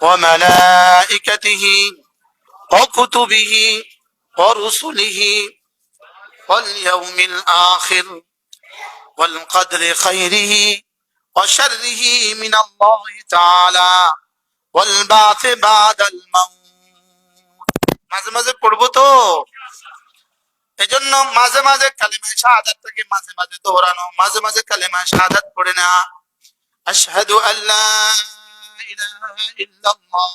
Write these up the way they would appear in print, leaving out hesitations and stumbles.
وملائكته وكتبه ورسله واليوم الآخر والقدر خيره وشره من الله تعالى والبعث بعد الموت মাঝে মাঝে পড়বো তো এজন্য মাঝে মাঝে কালিমা শাহাদাতটাকে মাঝে মাঝে দোহরানো মাঝে মাঝে কালিমা শাহাদাত পড়ে না আশহাদু আল্লা ইলাহা ইল্লাল্লাহ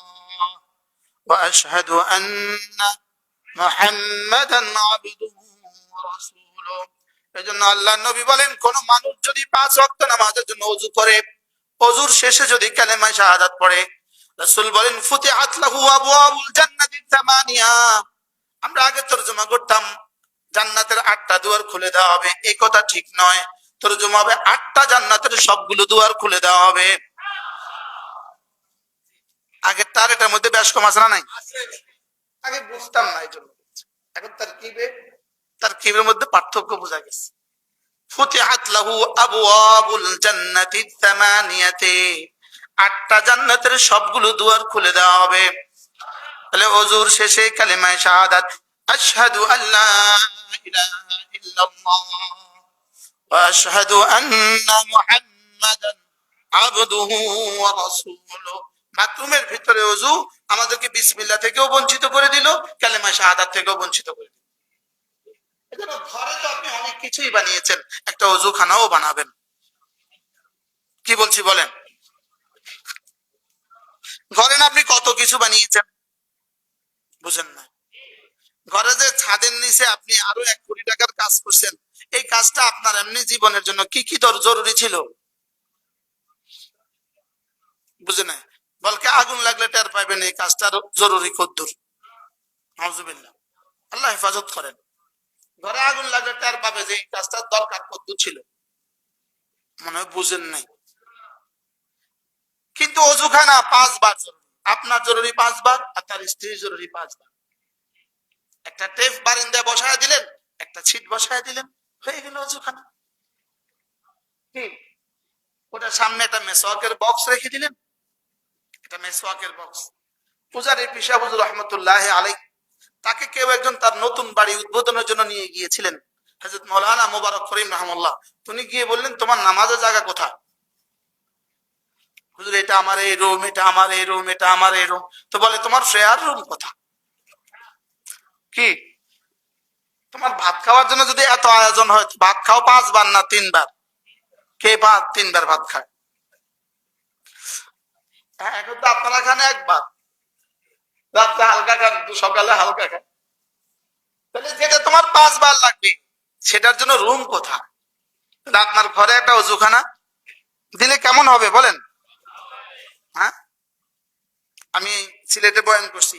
ওয়া আশহাদু আন্না মুহাম্মাদান আবদুহু ওয়া রাসূলুহু এজন্য আল্লাহর নবী বলেন কোন মানুষ যদি 5 ওয়াক্ত নামাজের জন্য ওযু করে ওযুর শেষে যদি কালিমা শাহাদাত পড়ে রাসূল বলেন ফুতিহাত লাহু আবওয়াবুল জান্নাতি তামানিয়া আমরা আগে তরজমা করতাম জান্নাতের 8টা দুয়ার খুলে দেওয়া হবে এই কথা ঠিক নয় তরজমা হবে 8টা জান্নাতের সবগুলো দুয়ার খুলে দেওয়া হবে আগে তার এটার মধ্যে বেশ কম আছে না নাই আগে বুঝতাম না এই জন্য এখন তারকিবের মধ্যে পার্থক্য বোঝা গেছে ফুতিহাত লাহু আবওয়াবুল জান্নাতি তামানিয়াতে 8টা জান্নাতের সবগুলো দুয়ার খুলে দেওয়া হবে তাহলে ওযুর শেষে কালিমা শাহাদাত আশহাদু আল্লা ইলাহা ইল্লাল্লাহ ওয়া আশহাদু আন্না মুহাম্মাদান আবদুহু ওয়া রাসূলুহু বাথরুমের ভিতরে ওযু আমাদেরকে বিসমিল্লাহ থেকেও বঞ্চিত করে দিল কালিমা শাহাদাত থেকেও বঞ্চিত করে দিল এজন্য ঘরে তো আপনি অনেক কিছুই বানিয়েছেন একটা ওযুখানাও বানাবেন কি বলছি বলেন ঘরে না আপনি কত কিছু বানিয়েছেন বুঝেন না ঘরে যে ছাদের নিচে আপনি আরো 1 কোটি টাকার কাজ করছেন এই কাজটা আপনার এমনি জীবনের জন্য কি কি জরুরি ছিল বুঝেন না বলকে আগুন লাগলে টের পাবেন এই কাজটা জরুরি কদ্দুর নাউজুবিল্লাহ আল্লাহ হেফাজত করেন ঘরে আগুন লাগলে টের পাবে যে এই কাজটা দরকার কদ্দুর ছিল মনে হয় বুঝেন নাই কিন্তু ওযুখানা 5 বার জরুরি আপনার জরুরি 5 বার আর তার স্ত্রীর জরুরি 5 বার একটা টেপ বারিন্দায় বসায় দিলেন একটা ছিট বসায় দিলেন হয়ে গেল ওযুখানা কি ওটার সামনে একটা মেসওয়াকের বক্স রেখে দিলেন এটা মেসওয়াকের বক্স পূজারী পিশাব হুজুর রাহমাতুল্লাহি আলাইহি তাকে কেউ একজন তার নতুন বাড়ি উদ্বোধনের জন্য নিয়ে গিয়েছিলেন হযরত মাওলানা মুবারক করিম রাহমাহুল্লাহ তিনি গিয়ে বললেন তোমার নামাজের জায়গা কোথায় হুজুর এটা আমার এই রুম এটা আমার এই রুম এটা আমার এই রুম তো বলে তোমার প্রেয়ার রুম কোথায় কি তোমার ভাত খাওয়ার জন্য যদি এত আয়োজন হয় ভাত খাও 5 বার না 3 বার কে 3 বার ভাত খায় হ্যাঁ এখন তো আপনারা খান 1 বার রাতে হালকা খান সকালে হালকা খান তাহলে যেটা তোমার 5 বার লাগবে সেটার জন্য রুম কোথায় আপনার ঘরে একটা ওযুখানা দিলে কেমন হবে বলেন হ্যাঁ আমি সিলেটে বয়ান করছি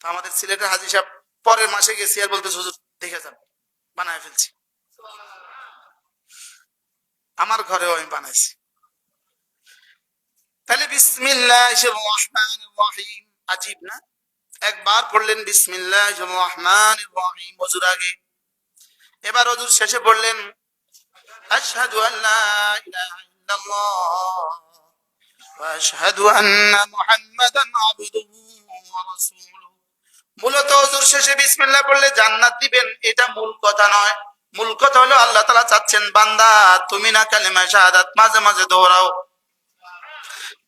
তো আমাদের সিলেটের হাজী সাহেব পরের মাসে গেছি আর বলতে হুজুর দেখে যান বানায় ফেলছি আমার ঘরেও আমি বানাইছি তাহলে বিসমিল্লাহির রহমানির রহিম আজীব না একবার পড়লেন বিসমিল্লাহির রহমানির রহিম ওযুর আগে এবার ওযুর শেষে পড়লেন আশহাদু আল্লা ইলাহা ইল্লাল্লাহ ওয়া আশহাদু আন্না মুহাম্মাদান আবদুহু ওয়া রাসূলুহু মূলত ওযুর শেষে বিসমিল্লাহ পড়লে জান্নাত দিবেন এটা মূল কথা নয় মূল কথা হলো আল্লাহ তাআলা চাচ্ছেন বান্দা তুমি না কালিমা শাহাদাত মাঝে মাঝে দোহরাও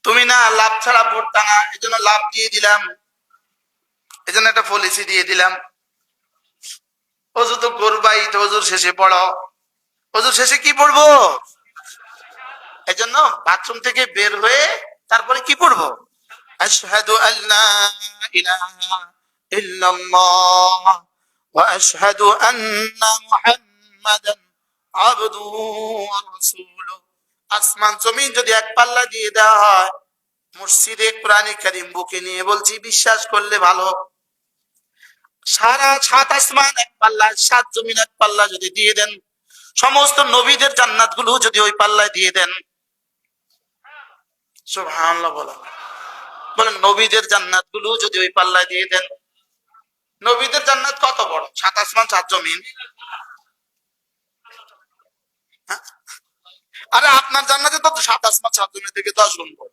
তুমি না লাভ ছাড়া পড়তা না এজন্য লাভ দিয়ে দিলাম এজন্য একটা পলিসি দিয়ে দিলাম ওযু তো করবাই তো ওযুর শেষে পড়ো ওযুর শেষে কি পড়বো এজন্য বাথরুম থেকে বের হয়ে তারপরে কি পড়বো আশহাদু আল্লা ইলাহা ইল্লাল্লাহ ওয়া আশহাদু আন্না মুহাম্মাদান আবদুহু ওয়া রাসূলুহু আসমান জমিন যদি এক পাল্লা দিয়ে দেওয়া হয় মসজিদে কোরআনে কারীম বুকে নিয়ে বলছি বিশ্বাস করলে ভালো সারা 7 আসমান এক পাল্লা 7 জমিন এক পাল্লা যদি দিয়ে দেন সমস্ত নবীদের জান্নাত গুলো যদি ওই পাল্লায় দিয়ে দেন সুবহানাল্লাহ বলেন নবীদের জান্নাত গুলো যদি ওই পাল্লায় দিয়ে দেন নবীদের জান্নাত কত বড় 7 আসমান 7 জমিন আরে আপনার জান্নাতে তো 7 আসমান 7 জমিন থেকে 10 গুণ বড়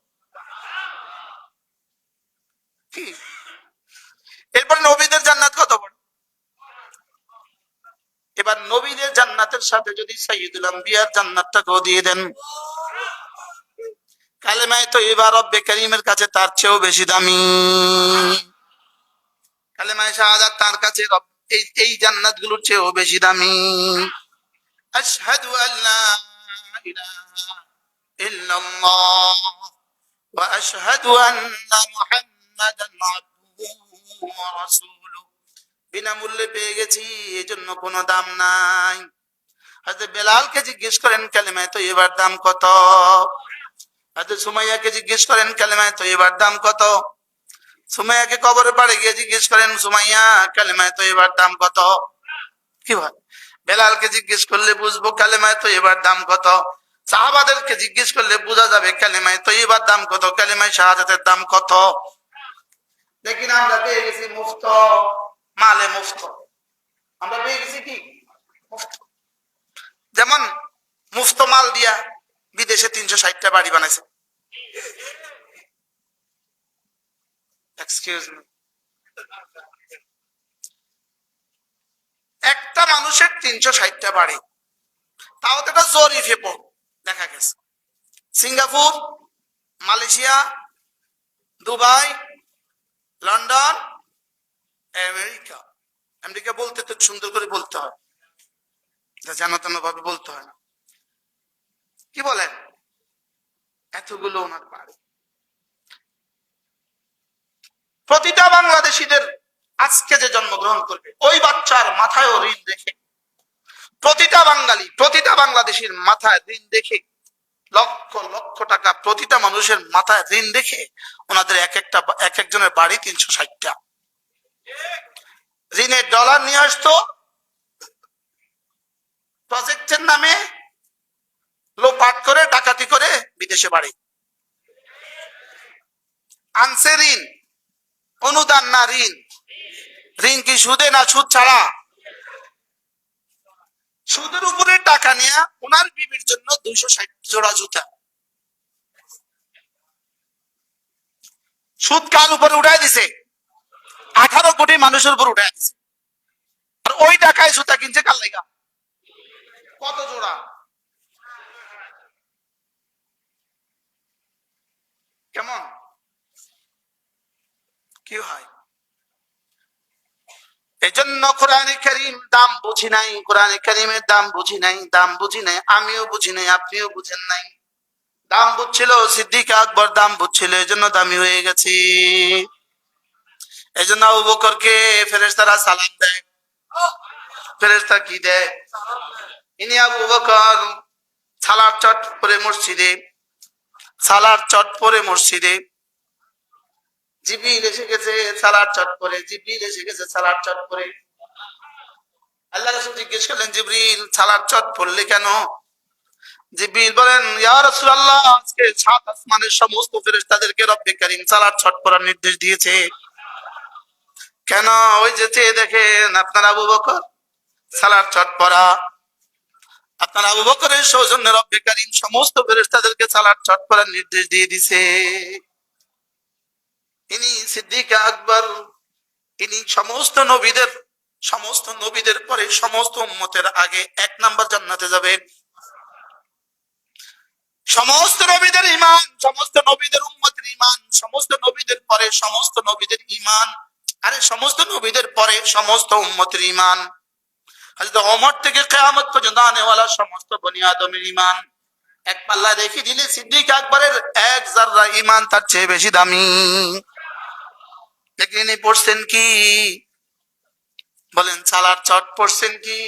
কি? এরপর নবীদের জান্নাত কত বড়। এবার নবীদের জান্নাতের সাথে যদি সাইয়্যিদুল আম্বিয়ার জান্নাতটাকেও দিয়ে দেন, কালেমায়ে তয়্যিবা রব্বে কারীমের কাছে তার চেয়েও বেশি দামি। কালেমায়ে শাহাদাত তার কাছে এই জান্নাতগুলোর চেয়েও বেশি দামি। আশহাদু আল্লা ইলাহা ইল্লাল্লাহ ওয়া আশহাদু আন্না মুহাম্মাদান আবদুহু ওয়া রাসূলুহু। বিনামূল্যে পেয়ে গেছি, এজন্য কোনো দাম নাই। হযরত বেলালকে জিজ্ঞেস করেন কালেমায়ে তয়্যিবার দাম কত? হযরত সুমাইয়াকে জিজ্ঞেস করেন কালেমায়ে তয়্যিবার দাম কত? সুমাইয়াকে কবরের পাড়ে গিয়ে জিজ্ঞেস করেন, সুমাইয়া কালেমায়ে তয়্যিবার দাম কত? কি ভাই, বেলালকে জিজ্ঞেস করলে বুঝবো কালেমায়ে তয়্যিবার দাম কত। সাহাবাদেরকে জিজ্ঞেস করলে বোঝা যাবে কালেমায়ে তয়্যিবার দাম কত, কালেমায়ে শাহাদাতের দাম কত। দেখি না, আমরা পেয়ে গেছি মুফত, মালে মুফত। আমরা পেয়ে গেছি কি মুফত। যেমন মুফত মাল দিয়া বিদেশে 360টা বাড়ি বানাইছে। এক্সকিউজ মি, একটা মানুষের 360টা বাড়ি, তাও তো এটা জরিফে দেখা গেছে। Singapore, Malaysia, Dubai, London, America. America বলতে তো সুন্দর করে বলতে হয়, জানাতেন ভাবে বলতে হয় না। কি বলেন, এতগুলো ওনার বাড়ি। প্রতিটা বাংলাদেশীদের আজকে যে জন্মগ্রহণ করবে ওই বাচ্চার মাথায়ও ঋণ দেখে, প্রতিটা বাঙালি, প্রতিটা বাংলাদেশীর মাথায় ঋণ দেখে, লক্ষ লক্ষ টাকা প্রতিটা মানুষের মাথায় ঋণ দেখে ওনাদের এক একজনের বাড়ি 360টা। ঋণের ডলার নিয়ে আসতো, প্রজেক্টের নামে লোপাট করে ডাকাতি করে বিদেশে বাড়ি আনছে। ঋণ অনুদান না ঋণ? ঋণ কি সুদে না সুদ ছাড়া? সুদের উপরে টাকা নিয়ে ওনার বিবির জন্য 260 জোড়া জুতা। সুদ কার উপরে উঠাই দিছে? 18 কোটি মানুষের উপর উঠাই দিছে। আর ওই টাকায় জুতা কিনছে কার লাগা? কত জোড়া? কেমন কি হয়? এজন্য কোরআনে কারীম দাম বুঝি নাই, কোরআনে কারীমের দাম বুঝি নাই, দাম বুঝি নাই, আমিও বুঝি নাই, আপনিও বুঝেন নাই। দাম বুঝছিল সিদ্দিক আকবর, দাম বুঝছিল, এজন্য দামি হয়ে গেছে। এজন্য আবু বকরকে ফেরেশতারা সালাম দেয়। ফেরেশতা কি দেয়? ইনি আবু বকর সালার চট পরে মসজিদে, সালার চট পরে মসজিদে। জিবরিল এসে গেছে সালার চট পরে, জিবরিল এসে গেছে সালার চট পরে। আল্লাহ রাসূল জিজ্ঞেস করলেন, জিবরিল সালার চট পড়লে কেন? জিবরিল বলেন, ইয়া রাসূলুল্লাহ, আজকে 7 আসমানের সমস্ত ফেরেশতাদেরকে রব্বে কারীম সালার চট পড়ার নির্দেশ দিয়েছে। কেন? ওই যে চেয়ে দেখেন আপনার আবু বকর সালার চট পড়া। আপনার আবু বকরের সৌজন্যে রব্বে কারীম সমস্ত ফেরেশতাদেরকে সালার চট পড়ার নির্দেশ দিয়ে দিছে। ইনি সিদ্দিক আকবর, ইনি সমস্ত নবীদের পরে সমস্ত উম্মতের আগে 1 নাম্বার জান্নাতে যাবে। সমস্ত নবীদের ঈমান, সমস্ত নবীদের উম্মতের ঈমান, সমস্ত নবীদের পরে সমস্ত নবীদের ঈমান, আরে সমস্ত নবীদের পরে সমস্ত উম্মতের ঈমান। হযরত ওমর থেকে কিয়ামত পর্যন্ত আনেওয়ালা সমস্ত বনি আদমের ঈমান এক পাল্লা রেখে দিলে সিদ্দিক আকবরের 1 যাররা ঈমান তার চেয়ে বেশি দামি। দেখলেন পড়ছেন কি? বলেন সালার চট পড়ছেন কি?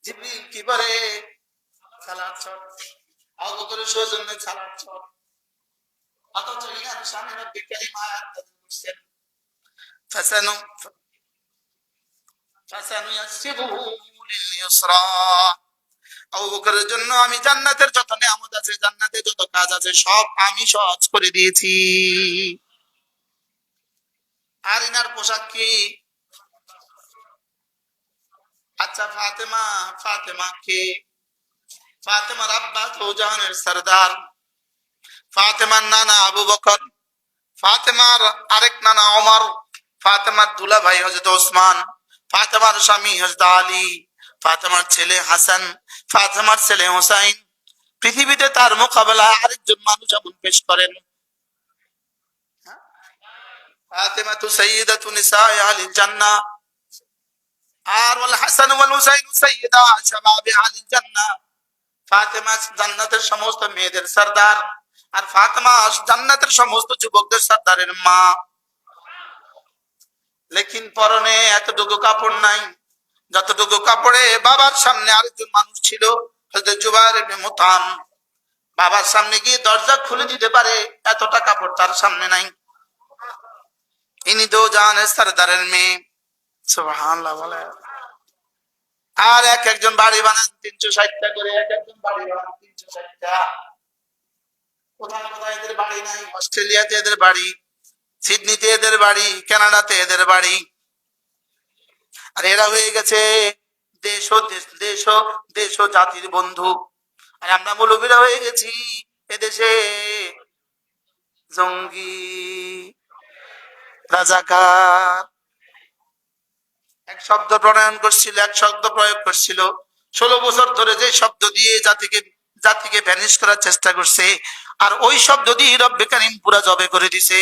জিবরিল কি বলে? সালার চট। আবু বকরের সৌজন্যে সালার চট। অথচ ইনার সামনে রব্বে কারীম আয়াত নাযিল করছেন, ফাসানুয়াসসিরুহু লিল ইসরা। আবু বকরের জন্য আমি জান্নাতের যত নিয়ামত আছে, জান্নাতে যত কাজ আছে, সব আমি সহজ করে দিয়েছি। আর ইনার পোশাক কি? আচ্ছা ফাতেমা কে? ফাতেমার আব্বা তো জাহানের সরদার, ফাতেমার নানা আবু বকর, ফাতেমার আরেক নানা ওমর, ফাতেমার দুলা ভাই হযরত ওসমান, ফাতেমার স্বামী হযরত আলী, ফাতেমার ছেলে হাসান, ফাতেমার ছেলে হোসাইন। পৃথিবীতে তার মোকাবেলায় আরেকজন মানুষ এমন পেশ করেন, ফাতেমাতু সাইয়্যিদাতু নিসাই আহলিল জান্নাহ, আর ওয়াল হাসান ওয়াল হুসাইন সাইয়্যিদা শাবাবি আহলিল জান্নাহ। ফাতেমা জান্নাতের সমস্ত মেয়েদের সরদার, আর ফাতেমা জান্নাতের সমস্ত যুবকদের সরদারের মা। লেকিন পরনে এতটুকু কাপড় নাই যতটুকু কাপড়ে বাবার সামনে আরেকজন মানুষ ছিল, হযরত জুবাইর ইবনে মুতাম। বাবার সামনে গিয়ে দরজা খুলে দিতে পারে এতটা কাপড় তার সামনে নাই। ইনি দো জানের সরদারের মেয়ে, সুবহানাল্লাহ বলে। আর এক একজন বাড়ি বানান 360টা করে, এক একজন বাড়ি বানান 360টা। কোথায় কোথায় এদের বাড়ি নাই? অস্ট্রেলিয়াতে এদের বাড়ি, সিডনিতে এদের বাড়ি, কানাডাতে এদের বাড়ি। আর এরা হয়ে গেছে দেশ ও দেশ ও দেশ ও জাতির বন্ধু। আর আমরা মৌলবীরা হয়ে গেছি এদেশে জঙ্গি, রাজাকার। এক শব্দ প্রণয়ন করছিল, এক শব্দ প্রয়োগ করছিল, 16 বছর ধরে যে শব্দ দিয়ে জাতিকে ভ্যানিশ করার চেষ্টা করছে, আর ওই শব্দ দিয়ে রব্বে কারীম পুরা জবে করে দিছে।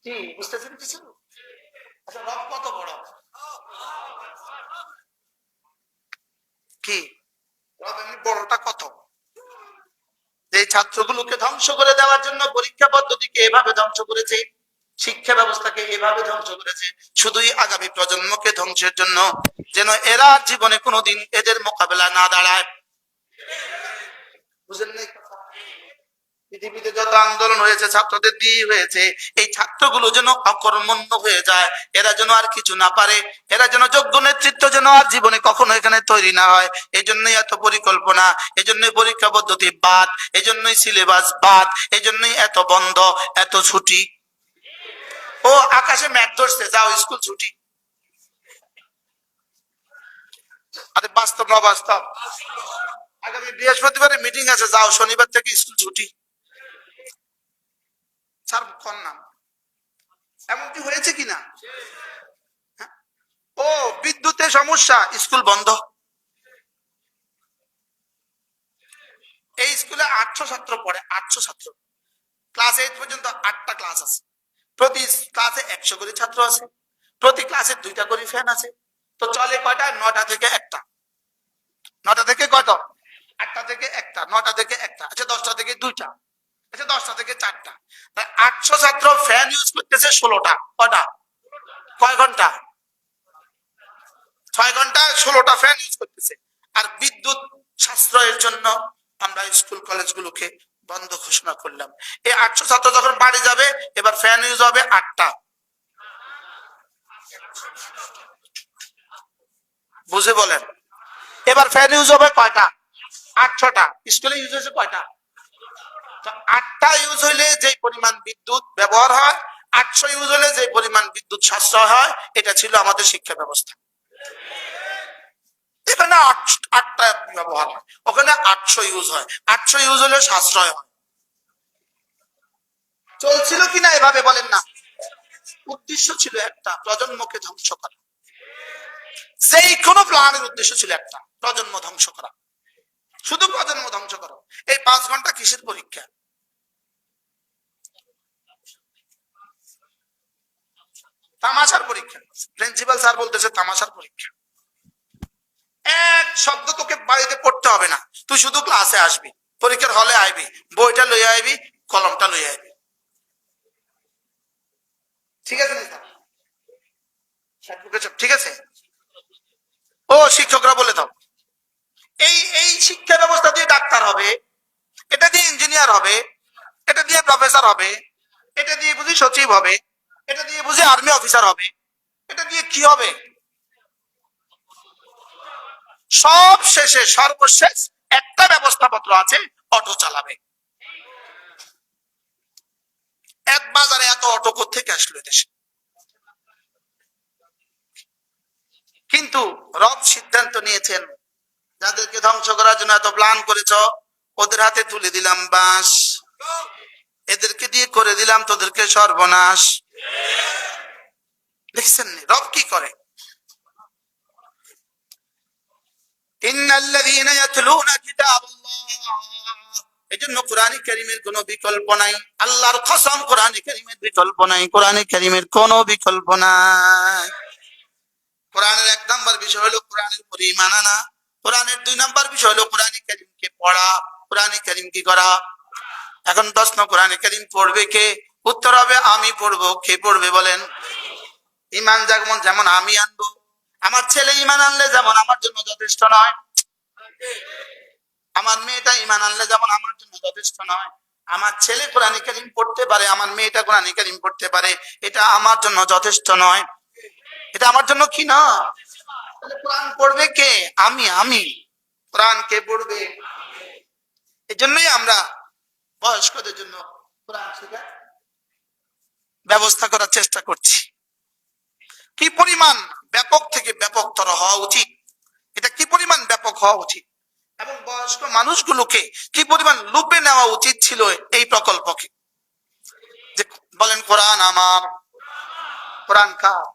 কি বুঝতেছেন কিছু? আচ্ছা, রব কত বড়? কি রব এমনি বড়টা কত? যে ছাত্রগুলোকে ধ্বংস করে দেওয়ার জন্য পরীক্ষা পদ্ধতিকে এভাবে ধ্বংস করেছে, শিক্ষা ব্যবস্থাকে এভাবে ধ্বংস করেছে, শুধুই আগামী প্রজন্মকে ধ্বংসের জন্য, যেন এরা জীবনে কোনোদিন এদের মোকাবেলা না দাঁড়ায়। বুঝেন নাই? পৃথিবীতে যত আন্দোলন হয়েছে ছাত্রদের দিয়ে হয়েছে, এই ছাত্রগুলো যেন অকর্মণ্য হয়ে যায়, এরা যেন আর কিছু না পারে, এরা যেন যোগ্য নেতৃত্ব যেন আর জীবনে কখনো এখানে তৈরি না হয়। এই জন্যই এত পরিকল্পনা, এই জন্যই পরীক্ষা পদ্ধতি বাদ, এই জন্যই সিলেবাস বাদ, এই জন্যই এত বন্ধ, এত ছুটি। ও আকাশে মেঘ ধরছে, যাও স্কুল ছুটি। আরে বাস্তব না বাস্তব? আগামী বৃহস্পতিবারে মিটিং আছে, যাও শনিবার থেকে স্কুল ছুটি। স্যার কোন নাম? এমনকি হয়েছে কিনা? ও বিদ্যুতের সমস্যা, স্কুল বন্ধ। এই স্কুলে 800 ছাত্র পড়ে, 800 ছাত্র, ক্লাস 8 পর্যন্ত 8টা ক্লাস আছে, প্রতি ক্লাসে 100 করে ছাত্র আছে, প্রতি ক্লাসে 2টা করে ফ্যান আছে। তো চলে কয়টা? 9টা থেকে 1টা। 9টা থেকে কয়টা? 8টা থেকে 1টা, 9টা থেকে 1টা, আচ্ছা 10টা থেকে 2টা, আচ্ছা 10টা থেকে 4টা। 800 ছাত্র ফ্যান ইউজ করতেছে 16টা। কয়টা? কয় ঘন্টা? 6 ঘন্টা 16টা ফ্যান ইউজ করতেছে। আর বিদ্যুৎ সাশ্রয়ের জন্য আমরা স্কুল কলেজগুলোকে বন্ধ ঘোষণা করলাম। এই 800 ছাত্র যখন বাড়ি যাবে, এবার ফ্যান ইউজ হবে 8টা। বুঝে বলেন? এবার ফ্যান ইউজ হবে কয়টা? 800টা। স্কুলে ইউজ হয়েছে কয়টা? 8টা ইউজ হইলে যে পরিমাণ বিদ্যুৎ ব্যবহার হয়, 800 ইউজ হলে যে পরিমাণ বিদ্যুৎ সাশ্রয় হয়, এটা ছিল আমাদের শিক্ষা ব্যবস্থা। এখানে 8টা ব্যবহার হয়, ওখানে 800 ইউজ হয়, 800 ইউজ হলে সাশ্রয় হয়। চলছিল কিনা এভাবে বলেন না? উদ্দেশ্য ছিল একটা, প্রজন্মকে ধ্বংস করা। যেই কোনো প্ল্যানের উদ্দেশ্য ছিল একটা, প্রজন্ম ধ্বংস করা, শুধু প্রজন্ম ধ্বংস করা। এই 5 ঘন্টা কিসের পরীক্ষা? তামাশার পরীক্ষা। প্রিন্সিপাল স্যার বলতেছে তামাশার পরীক্ষা। এক শব্দ তোকে বাড়িতে পড়তে হবে না, তুই শুধু ক্লাসে আসবি, পরীক্ষার হলে আইবি, বইটা লইয়া আইবি, কলমটা লইয়া আইবি। ঠিক আছে? ঠিক আছে? ও শিক্ষকরা বলে দাও, এই এই শিক্ষা ব্যবস্থা দিয়ে ডাক্তার হবে, এটা দিয়ে ইঞ্জিনিয়ার হবে, এটা দিয়ে প্রফেসর হবে, এটা দিয়ে বুঝি সচিব হবে, এটা দিয়ে বুঝি আর্মি অফিসার হবে, এটা দিয়ে কি হবে? সব শেষে সর্বশেষ একটা ব্যবস্থাপত্র আছে, অটো চালাবে। এক বাজারে এত অটো কোত্থেকে আসলো দেশে? কিন্তু রব সিদ্ধান্ত নিয়েছেন, যাদেরকে ধ্বংস করার জন্য এত প্ল্যান করেছ, ওদের হাতে তুলে দিলাম বাঁশ, এদেরকে দিয়ে করে দিলাম তোদেরকে সর্বনাশ। দেখছেন রব কি করে? ইন্নাল্লাযীনা ইয়াতলুনা কিতাবাল্লাহ, এজন্য কোরআনে কারীমের কোনো বিকল্প নাই। আল্লাহর কসম, কোরআনে কারীমের বিকল্প নাই, কোরআনে কারীমের কোনো বিকল্প নাই। কোরআনের 1 নাম্বার বিষয় হলো কোরআনের উপর ঈমান আনা। কোরআনের 2 নাম্বার বিষয় হলো কোরআনে কারীমকে পড়া, কোরআনে কারীম কি করা। এখন প্রশ্ন, কোরআনে কারীম পড়বে কে? উত্তর হবে আমি পড়বো। কে পড়বে বলেন? ঈমান যেমন যেমন আমি আনবো, আমার ছেলে ঈমান আনলে যেমন আমার জন্য যথেষ্ট নয়, আমার মেয়েটা ঈমান আনলে যেমন আমার জন্য যথেষ্ট নয়। আমার ছেলে কোরআনে কারীম পড়তে পারে, আমার মেয়েটা কোরআনে কারীম পড়তে পারে, এটা আমার জন্য যথেষ্ট নয়। এটা আমার জন্য কি না? তাহলে কোরআন পড়বে কে? আমি। কোরআন কে পড়বে? এই জন্যই আমরা বয়স্কদের জন্য কোরআন শেখার ব্যবস্থা করার চেষ্টা করছি। কি পরিমাণ ব্যাপক থেকে ব্যাপকতর হওয়া উচিত, এটা কি পরিমাণ ব্যাপক হওয়া উচিত, এবং বয়স্ক মানুষগুলোকে কি পরিমাণ লুপে নেওয়া উচিত ছিল এই প্রকল্পকে। যে বলেন কোরআন আমার, কোরআন কার?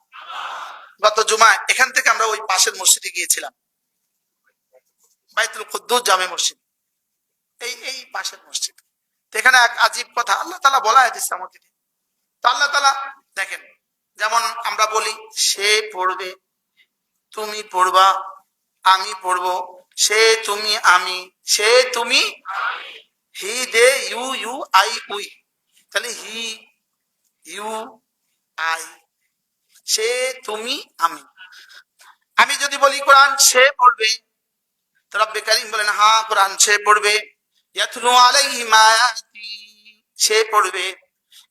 গত জুমায় এখান থেকে আমরা ওই পাশের মসজিদে গিয়েছিলাম, বাইতুল কুদ্দুস জামে মসজিদ, এই পাশের মসজিদ। এখানে এক আজীব কথা আল্লাহ তাআলা বলা হয়েছে আমাকে। তো আল্লাহ তাআলা দেখেন, যেমন আমরা বলি সে পড়বে, তুমি পড়বা, আমি পড়বো, সে তুমি আমি, সে তুমি, হি দে ইউ ইউ আই উই। তাহলে হি, ইউ, আই, সে তুমি আমি। আমি যদি বলি কোরআন সে পড়বে, তো রব্বে কারীম বলেন হ্যাঁ কোরআন সে পড়বে, ইয়াতলু আলাইহিম আয়াতি, সে পড়বে।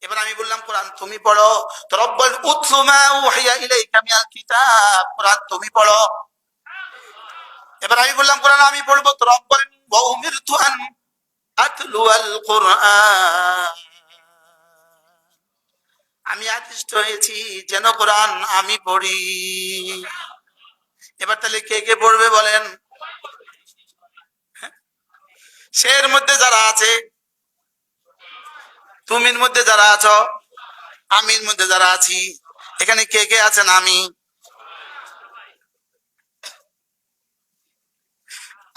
এবার আমি বললাম কোরআন তুমি পড়ো, তো রব বলেন উতলু মা উহিয়া ইলাইকা মিনাল কিতাব, কোরআন তুমি পড়ো। এবার আমি বললাম কোরআন আমি পড়বো, তো রব বলেন ওয়া উমিরতু আন আতলু আল কুরআন, আমি আদিষ্ট হয়েছি যেন কোরআন আমি পড়ি। এবার তাহলে কে কে পড়বে বলেন? সের মধ্যে যারা আছে, তুমির মধ্যে যারা আছো, আমির মধ্যে যারা আছি, এখানে কে কে আছেন?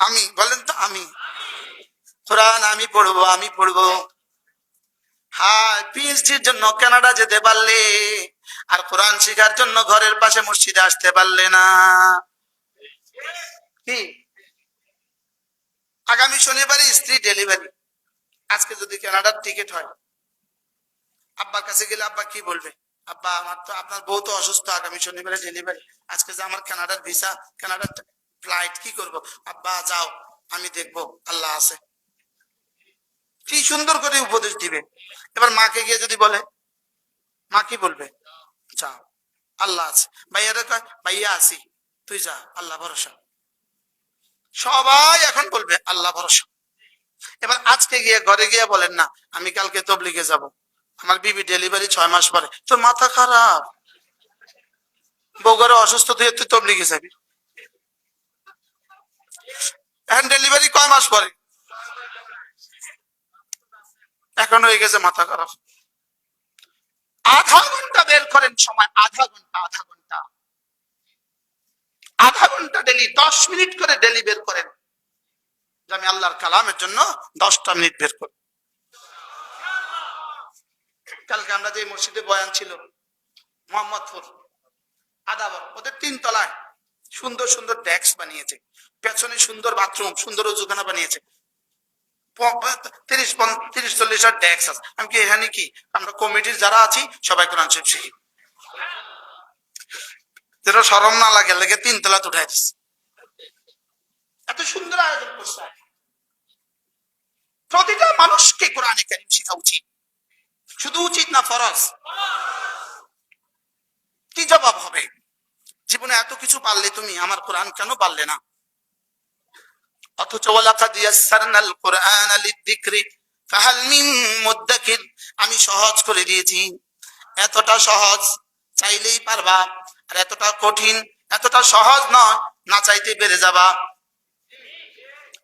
আমি বলেন তো, আমি কোরআন আমি পড়বো, আমি পড়বো। হ্যাঁ, পিএইচডির জন্য কানাডা যেতে পারলে আর কোরআন শেখার জন্য ঘরের পাশে মসজিদে আসতে পারলে না। কি আগামী শনিবারে স্ত্রী ডেলিভারি, আজকে যদি কানাডার টিকিট হয়, আব্বার কাছে গেলে আব্বা কি বলবে? আব্বা আমার তো, আপনার বউ তো অসুস্থ, আগামী শনিবারে ডেলিভারি, আজকে যে আমার কানাডার ভিসা, কানাডার ফ্লাইট, কি করব? আব্বা যাও, আমি দেখবো, আল্লাহ আছে। কি সুন্দর করে উপদেশ দিবে। এবার মাকে গিয়ে যদি বলে, মা কি বলবে? যাও, আল্লাহ আছে। ভাইয়ারা কয় ভাইয়া আছি, তুই যা, আল্লাহ ভরসা। সবাই এখন বলবে আল্লাহ ভরসা। এবার আজকে গিয়ে ঘরে গিয়ে বলেন না আমি কালকে তবলিগে যাব, আমার বিবি ডেলিভারি 6 মাস পরে, তোর মাথা খারাপ? বউঘরে অসুস্থ, তুই তবলিগে যাবি? এখন ডেলিভারি কয় মাস পরে? এখন হয়ে গেছে মাথা খারাপ। আধা ঘন্টা বের করেন সময়, আধা ঘন্টা, আধা ঘন্টা ডেলি 10 মিনিট করে ডেলি বের করেন, যে আমি আল্লাহর কালামের জন্য 10টা মিনিট বের করি। কালকে আমরা যে মসজিদে বয়ান ছিল মোহাম্মদপুর আদাবর, ওদের 3 তলায় সুন্দর সুন্দর ডেস্ক বানিয়েছে, পেছনে সুন্দর বাথরুম, সুন্দর ওজুখানা বানিয়েছে, 30-40টা ডেস্ক আছে। আমি কি এখানে কি আমরা কমিটির যারা আছি সবাই কোরআন শরীফ শিখি, যেটা শরম না লাগে লেগে 3 তলা উঠাই দিচ্ছে। এত সুন্দর আয়োজন করছে। প্রতিটা মানুষকে কোরআনে কারীম শেখা উচিত, শুধু উচিত না, ফরজ। কি জবাব হবে? জীবনে এত কিছু পারলে তুমি, আমার কোরআন কেন পারলে না? অথচ ওয়ালাকাদ ইয়াসসারনাল কুরআনা লিযিকরি ফাহাল মিন মুদ্দাকির, আমি সহজ করে দিয়েছি। এতটা সহজ চাইলেই পারবা, আর এতটা কঠিন, এতটা সহজ নয়, না চাইতে পেরে যাবা।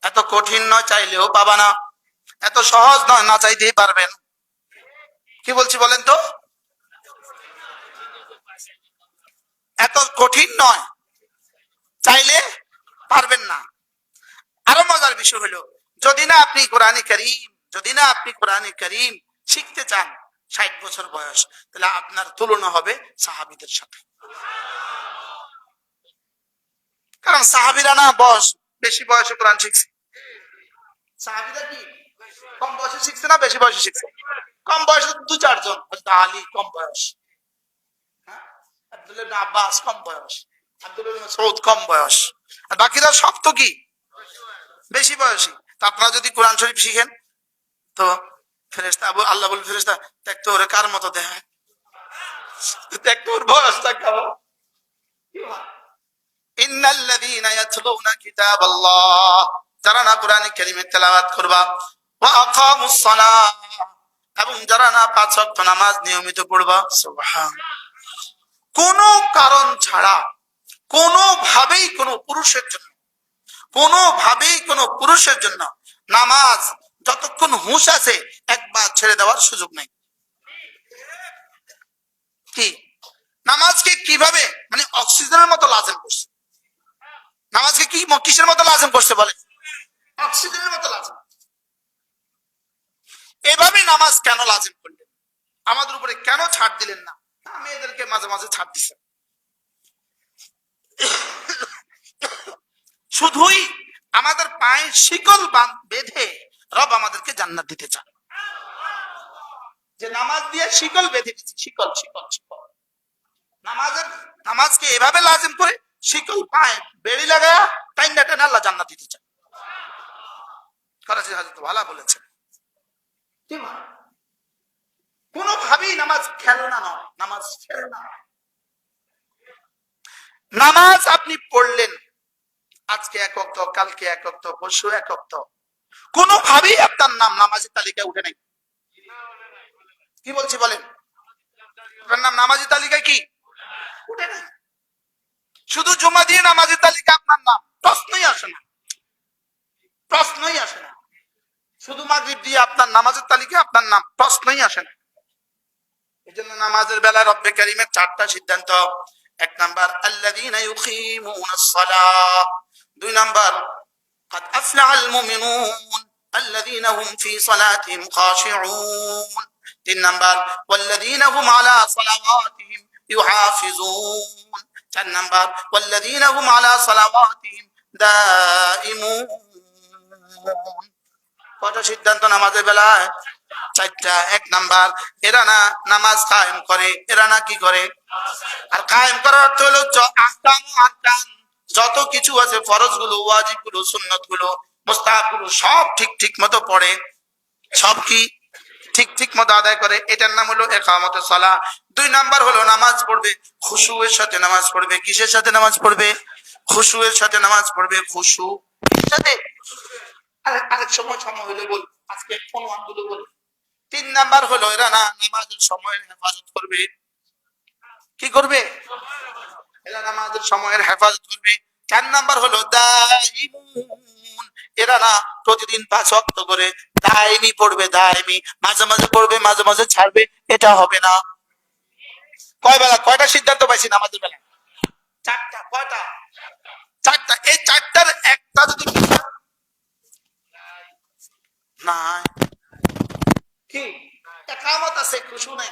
এত কঠিন নয়, চাইলেও পাবা না। এত সহজ নয়, না চাইতেই পারবেন। কি বলছি বলেন তো? এত কঠিন নয়, চাইলে পারবেন না। আরো মজার বিষয় হলো, যদি না আপনি কোরআনে কারীম শিখতে চান 60 বছর বয়স, তাহলে আপনার তুলনা হবে সাহাবীদের সাথে। কারণ সাহাবীরা না বেশি বয়সে কোরআন শিখছে। সাহাবীরা কি কম বয়সে শিখছে না বেশি বয়সে শিখছে? কম বয়সে 2-4 জন। আলী কম বয়স, হ্যাঁ, আব্দুল্লাহ ইবনে আব্বাস কম বয়স, আব্দুল্লাহ ইবনে মাসউদ কম বয়স, আর বাকিরা সব তো কি বেশি বয়সী। তো আপনারা যদি কোরআন শরীফ শিখেন, তো ফেরেশতা আল্লাহ বল, ফেরেশতা দেখতো ওরে কার মতো দেখায়, দেখতো ওর বয়সটা কেমন। ইন্নাল্লাযীনা ইয়াতলুনা কিতাবাল্লাহ, যারা না কোরআনে কারীমের তেলাওয়াত করবা, ওয়া আকামুস সালাহ, এবং যারা না 5 ওয়াক্ত নামাজ নিয়মিত পড়বা, সুবহানাল্লাহ, কোন কারণ ছাড়া, কোনোভাবেই কোনো পুরুষের জন্য নামাজ যতক্ষণ হুঁশ আছে একবার ছেড়ে দেওয়ার সুযোগ নেই। কি নামাজকে কিভাবে মানে অক্সিজেনের মতো লাজিম করছে, নামাজকে কি কিসের মতো লাজিম করছে বলে? অক্সিজেনের মতো লাজিম। এভাবে নামাজ কেন লাজিম করলেন? আমাদের উপরে কেন ছাড় দিলেন না? মেয়েদেরকে মাঝে মাঝে ছাড় দিছে, শুধুই আমাদের পায়ে শিকল বেঁধে রব আমাদেরকে জান্নাত দিতে চান। যে নামাজ দিয়ে শিকল বেঁধে দিচ্ছি, শিকল শিকল শিকল। নামাজকে এভাবে লাজিম করে শিকল পায়ে বেড়ি লাগায়া টাইনা টাইনা আল্লাহ জান্নাত দিতে চান। করাচি হাজরত ভালা বলেছেন। কোনোভাবেই নামাজ খেলনা নয়, নামাজ খেলনা। নামাজ আপনি পড়লেন, আজকে 1 ওয়াক্ত, কালকে 1 ওয়াক্ত, পরশু 1 ওয়াক্ত, কোনোভাবেই আপনার নাম নামাজের তালিকায় উঠে নাই। কি বলছি বলেন? আপনার নাম নামাজের তালিকায় কি উঠে নাই? শুধু জুমা দিয়ে নামাজের তালিকা আপনার নাম প্রশ্নই আসে না, প্রশ্নই আসে না। শুধু মাগরিব দিয়ে আপনার নামাজের তালিকায় আপনার নাম প্রশ্নই আসে না। এই জন্য নামাজের বেলায় রব্বে কারীমের 4টা সিদ্ধান্ত। 1 নাম্বার আল্লাযীনা ইউকিমুনাস সালাহ, 2 নাম্বার قد أفلح المؤمنون الذين هم في صلاتهم خاشعون، 3 নাম্বার والذين هم على صلواتهم يحافظون، 4 নাম্বার والذين هم على صلواتهم دائمون। কত সিদ্ধান্ত নামাজের বেলায়? 4টা। 1 নাম্বার, এরা না নামাজ কায়েম করে, এরা না কি করে? আর কায়েম করার অর্থ হলো আহকাম আরকান, যত কিছু আছে ফরজ গুলো, ওয়াজিব গুলো, সুন্নত গুলো, মুস্তাহাব গুলো সব ঠিক ঠিক মতো পড়ে, সব কি ঠিক ঠিক মতো আদায় করে, এটার নাম হলো ইকামতুস সালাহ। 2 নাম্বার হলো নামাজ পড়বে খুশুয়ের সাথে, নামাজ পড়বে কিসের সাথে? নামাজ পড়বে খুশুয়ের সাথে, নামাজ পড়বে খুশু সাথে। আরেক সময় হলে বল, আজকে ফোন গুলো বল। 3 নাম্বার হলো এরা না নামাজের সময়ের হেফাজত করবে। কি করবে? এরা নামাজের সময়ের হেফাজত করবে। 4 নাম্বার হলো দাইমুন, এরা না প্রতিদিন 5 ওয়াক্ত করে দাইমি পড়বে, দাইমি, মাঝে মাঝে পড়বে মাঝে মাঝে ছাড়বে, এটা হবে না। কয়টা সিদ্ধান্ত পাইছি নামাজের বেলা? 4টা। কয়টা? 4টা। এই 4টার একটা যদি নাই, কি ইকামত আছে খুশু নাই,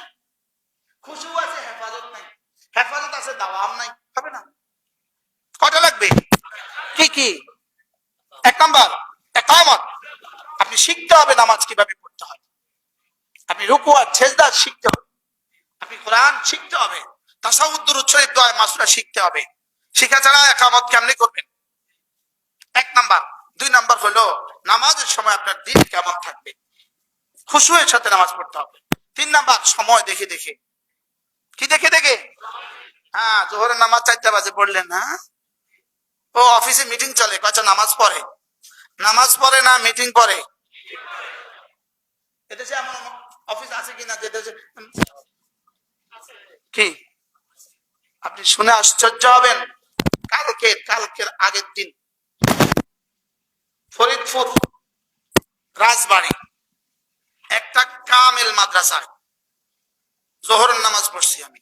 খুশু আছে হেফাজত নাই, হেফাজত আছে দাওয়াম নাই, হবে না। কয়টা লাগবে? কি কি? 1 নাম্বার ইকামত, আপনি শিখতে হবে নামাজ কিভাবে পড়তে হয়, আপনি রুকু আর সিজদা শিখতে হবে, আপনি কোরআন শিখতে হবে, তাশাহুদ দুরূদ শরীফ দোয়া মাসুরা শিখতে হবে। শিখা ছাড়া ইকামত কেমনে করবেন? 1 নাম্বার। 2 নাম্বার হলো নামাজের সময় আপনার দিল কেমন থাকবে, খুশুয়ের সাথে নামাজ পড়তে হবে। 3 নাম্বার সময় দেখে দেখে। কি দেখে দেখে? হ্যাঁ, জোহরের নামাজ 4টা বাজে পড়লেন, হ্যাঁ, ও অফিসে মিটিং চলে, আচ্ছা নামাজ পড়ে, নামাজ পড়ে না মিটিং পড়ে? এদেশে এমন অফিস আছে কিনা যেদেশে কি আপনি শুনে আশ্চর্য হবেন, কালকের আগের দিন ফরিদপুর রাজবাড়ী একটা কামেল মাদ্রাসায় জোহরের নামাজ পড়ছি আমি,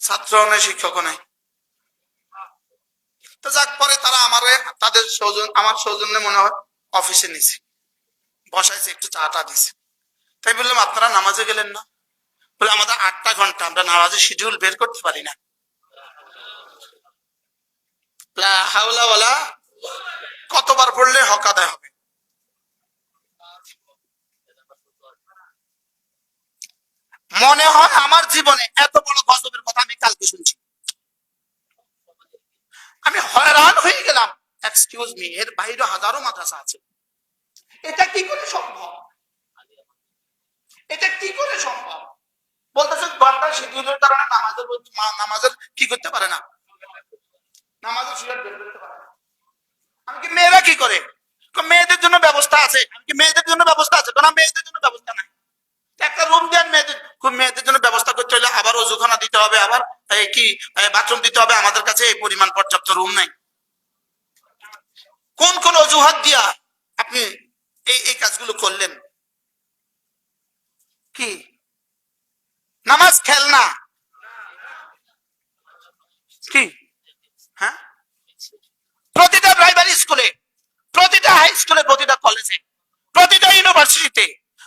ছাত্র নেই, শিক্ষক নেই। তো যাক, পরে তারা তাদের আমার সৌজন্যে মনে হয় অফিসে নিছে, বসাইছে, একটু চাটা দিছে। তাই বললাম আপনারা নামাজে গেলেন না? বলে আমাদের 8টা ঘন্টা, আমরা নামাজের শিডিউল বের করতে পারি না। লা হাওলা ওয়ালা কতবার পড়লে হক আদায় হবে? মনে হয় আমার জীবনে এত বড় গজবের কথা আমি কালকে শুনছি। আমি হয়রান হয়ে গেলাম। এক্সকিউজ মি, এর বাইরে হাজারো মাদ্রাসা আছে, এটা কি করে সম্ভব? এটা কি করে সম্ভব? বলতেছে ঘন্টার শিডিউলের কারণে নামাজের কি করতে পারে না, নামাজের শিডিউল বের করতে পারে না। আমি কি মেয়েরা কি করে? মেয়েদের জন্য ব্যবস্থা আছে। আমি কি মেয়েদের জন্য ব্যবস্থা আছে? না, মেয়েদের জন্য ব্যবস্থা নাই। একটা রুম দেন মেয়েদের জন্য ব্যবস্থা করতে হলে আবার ওযুখানা দিতে হবে, আবার কি বাথরুম দিতে হবে। আমাদের কাছে এই পরিমাণ পর্যাপ্ত রুম নাই। কোন কোন অজুহাত দিয়া আপনি এই কাজগুলো করলেন? কি নামাজ খেলনা? কি হ্যাঁ, প্রতিটা প্রাইমারি স্কুলে, প্রতিটা হাই স্কুলে, প্রতিটা কলেজে, প্রতিটা ইউনিভার্সিটিতে,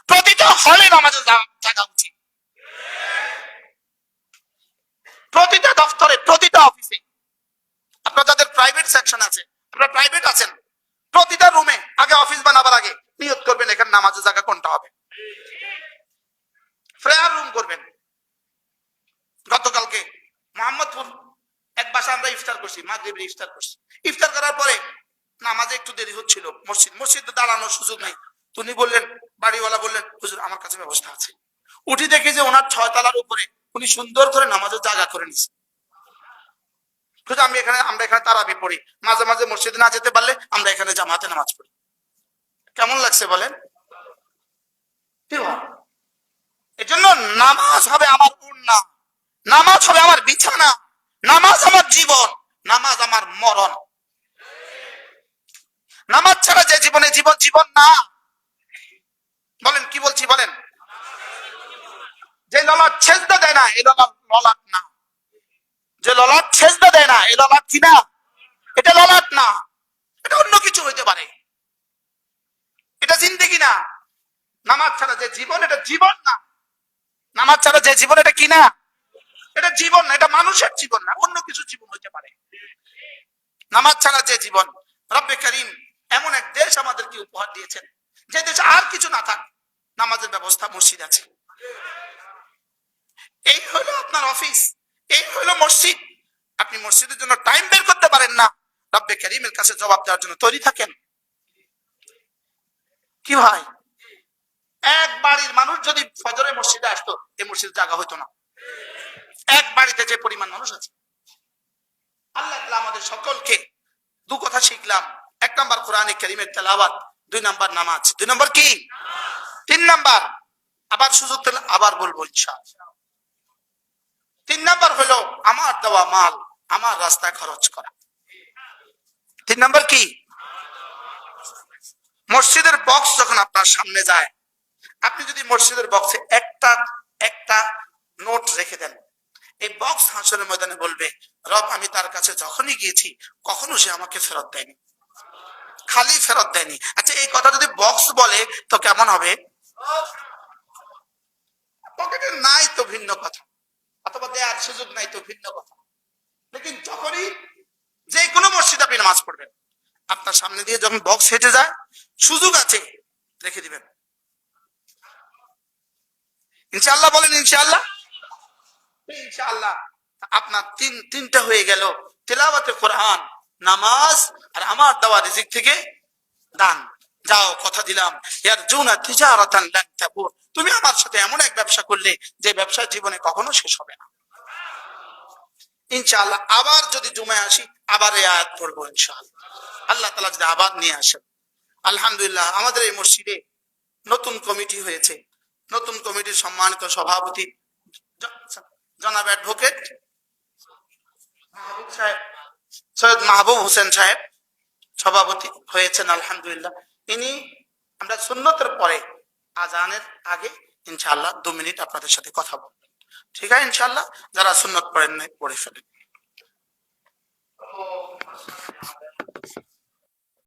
প্রতিটা হলে নামাজের জায়গা উচিত। প্রতিটা দপ্তরে, প্রতিটা অফিসে, আপনার যাদের প্রাইভেট সেকশন আছে, আপনারা প্রাইভেট আছেন, প্রতিটা রুমে আগে অফিস বানাবার আগে নিয়ত করবেন এখানে নামাজের জায়গা কোনটা হবে। প্রেয়ার রুম করবেন। গতকালকে মোহাম্মদপুর এক বাসা আমরা ইফতার করছি, মাগরিবের ইফতার করছি। ইফতার করার পরে নামাজে একটু দেরি হচ্ছিল, মসজিদে দাঁড়ানোর সুযোগ নেই। তিনি বললেন, বাড়িওয়ালা বললেন, হুজুর আমার কাছে ব্যবস্থা আছে। উঠি দেখি যে ওনার 6 তলার উপরে উনি সুন্দর করে নামাজের জায়গা করে নিছে। আমরা এখানে তারাবি পড়ি, মাঝে মাঝে মসজিদে না যেতে পারলে আমরা এখানে জামাতে নামাজ পড়ি। কেমন লাগছে বলেন? এজন্য নামাজ হবে আমার ওড়না, নামাজ হবে আমার বিছানা, নামাজ আমার জীবন, নামাজ আমার মরণ। নামাজ ছাড়া যে জীবনে জীবন, জীবন না। বলেন কি বলছি বলেন? যে ললাট ছেজদা দেয় না, এ ললাট না। যে ললাট ছেজদা দেয় না, এ ললাট কি না? এটা ললাট না, এটা অন্য কিছু হইতে পারে, এটা জিন্দেগি না। নামাজ ছাড়া যে জীবন, এটা জীবন না। নামাজ ছাড়া যে জীবন, এটা কি না? এটা জীবন না, এটা মানুষের জীবন না, অন্য কিছু জীবন হইতে পারে। নামাজ ছাড়া যে জীবন, রব্বে করিম এমন এক দেশ আমাদেরকে উপহার দিয়েছেন, যে দেশে আর কিছু না থাক, নামাজের ব্যবস্থা, মসজিদ আছে। এই হলো আপনার অফিস, এই হলো মসজিদ। আপনি মসজিদের জন্য টাইম বের করতে পারেন না, রব্বে করিমের কাছে জবাব দেওয়ার জন্য তৈরি থাকেন। কি ভাই, এক বাড়ির মানুষ যদি ফজরে মসজিদে আসতো, এই মসজিদে জায়গা হইতো না। এক বাড়িতে যে পরিমাণ মানুষ আছে। আল্লাহ তাআলা আমাদের সকলকে দু কথা শিখলাম। 1 নাম্বার কোরআনে কারীমের তেলাওয়াত, 2 নাম্বার নামাজ। 2 নাম্বার কি? 3 নাম্বার আবার সুযোগ পেলে আবার বলবো ইনশাআল্লাহ। 3 নাম্বার হলো আমার দেওয়া মাল আমার রাস্তায় খরচ করা। 3 নাম্বার কি? মসজিদের বক্স যখন আপনার সামনে যায়, আপনি যদি মসজিদের বক্সে একটা নোট রেখে দেন, এই বক্স হাসরের ময়দানে বলবে, রব আমি তার কাছে যখনই গিয়েছি কখনো সে আমাকে ফেরত দেয়নি, খালি ফেরত দেয়নি। আচ্ছা, এই কথা যদি বক্স বলে তো কেমন হবে? পকেটে নাই তো ভিন্ন কথা, অথবা দেওয়ার সুযোগ নাই তো ভিন্ন কথা। লেকিন যখনই যে কোনো মসজিদে আপনি নামাজ পড়বেন, আপনার সামনে দিয়ে যখন বক্স হেঁটে যায়, সুযোগ আছে, রেখে দিবেন। ইনশাআল্লাহ বলেন ইনশাআল্লাহ। ইনশাআল্লাহ আপনার তিনটা হয়ে গেল, তেলাওয়াতে কোরআন, নামাজ, আর আমার দেওয়া রিজিক থেকে দান। যাও, কথা দিলাম, ইয়ারজুনা তিজারাতান লান তাবুর, তুমি আমার সাথে এমন এক ব্যবসা করলে যে ব্যবসা জীবনে কখনো শেষ হবে না। ইনশাআল্লাহ আবার যদি জুমায় আসি, আবার এই আয়াত পড়বো ইনশাআল্লাহ। আল্লাহ তাআলা যদি আবার নিয়ে আসেন। আলহামদুলিল্লাহ, আমাদের এই মসজিদে নতুন কমিটি হয়েছে। নতুন কমিটির সম্মানিত সভাপতি জনাব অ্যাডভোকেট মাহবুব সাহেব, সৈয়দ মাহবুব হোসেন সাহেব, সভাপতি হয়েছেন আলহামদুলিল্লাহ। ইনি আমরা সুন্নতের পরে আজানের আগে ইনশাআল্লাহ 2 মিনিট আপনাদের সাথে কথা বলবেন। ঠিক আছে ইনশাআল্লাহ, যারা সুন্নত পড়েন নাই পড়ে ফেলেন।